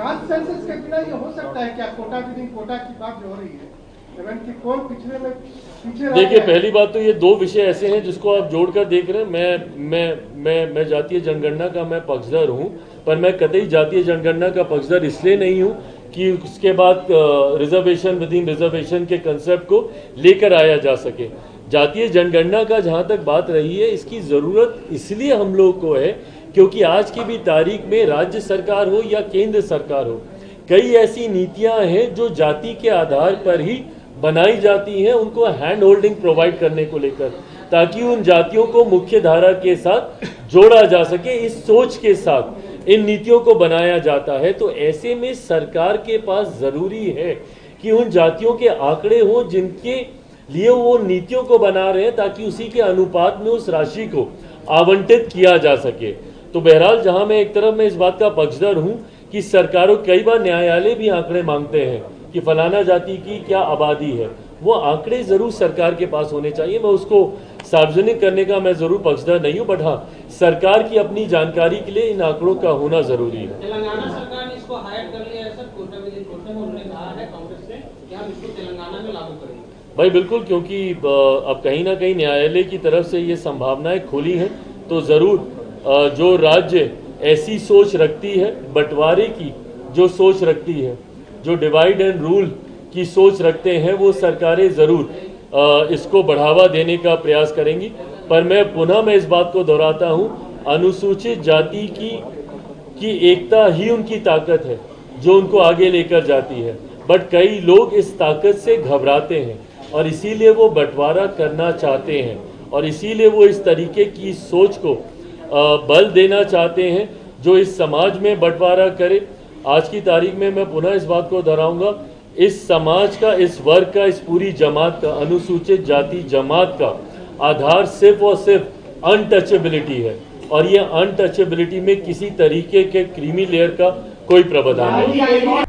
Caste census के बिना ये हो सकता है क्या? कोटा विदिन कोटा की बात जो हो रही है, कि कौन पिछले में पीछे रह देखिए, गया है? पहली बात तो ये दो विषय ऐसे हैं जिसको आप जोड़कर देख रहे हैं। मैं जातीय जनगणना का मैं पक्षधर हूं, पर मैं कतई जातीय जनगणना का पक्षधर इसलिए नहीं हूं कि उसके बाद रिजर्वेशन विद इन रिजर्वेशन के कंसेप्ट को लेकर आया जा सके। जातीय जनगणना का जहां तक बात रही है, इसकी जरूरत इसलिए हम लोग को है क्योंकि आज की भी तारीख में राज्य सरकार हो या केंद्र सरकार हो, कई ऐसी नीतियां हैं जो जाति के आधार पर ही बनाई जाती हैं, उनको हैंड होल्डिंग प्रोवाइड करने को लेकर, ताकि उन जातियों को मुख्य धारा के साथ जोड़ा जा सके। इस सोच के साथ इन नीतियों को बनाया जाता है। तो ऐसे में सरकार के पास जरूरी है कि उन जातियों के आंकड़े हों जिनके लिए वो नीतियों को बना रहे हैं, ताकि उसी के अनुपात में उस राशि को आवंटित किया जा सके। तो बहरहाल, जहां मैं एक तरफ मैं इस बात का पक्षधर हूं कि सरकारों, कई बार न्यायालय भी आंकड़े मांगते हैं कि फलाना जाति की क्या आबादी है, वो आंकड़े जरूर सरकार के पास होने चाहिए। मैं उसको सार्वजनिक करने का मैं जरूर पक्षधर नहीं हूं, बट हाँ, सरकार की अपनी जानकारी के लिए इन आंकड़ों का होना जरूरी है। तेलंगाना सरकार ने इसको हायर कर लिया है सर, कोटा विदिन कोटा में उन्होंने कहा है कांग्रेस से कि हम इसको तेलंगाना में लागू करेंगे। भाई बिल्कुल, क्योंकि अब कहीं ना कहीं न्यायालय की तरफ से ये संभावनाएं खुली हैं, तो जरूर जो राज्य ऐसी सोच रखती है, बंटवारे की जो सोच रखती है, जो डिवाइड एंड रूल की सोच रखते हैं, वो सरकारें जरूर इसको बढ़ावा देने का प्रयास करेंगी। पर मैं इस बात को दोहराता हूं, अनुसूचित जाति की एकता ही उनकी ताकत है जो उनको आगे लेकर जाती है। बट कई लोग इस ताकत से घबराते हैं और इसीलिए वो बंटवारा करना चाहते हैं, और इसीलिए वो इस तरीके की सोच को बल देना चाहते हैं जो इस समाज में बंटवारा करे। आज की तारीख में मैं पुनः इस बात को दोहराऊंगा, इस समाज का, इस वर्ग का, इस पूरी जमात का, अनुसूचित जाति जमात का आधार सिर्फ और सिर्फ अनटचेबिलिटी है, और ये अनटचेबिलिटी में किसी तरीके के क्रीमी लेयर का कोई प्रावधान नहीं।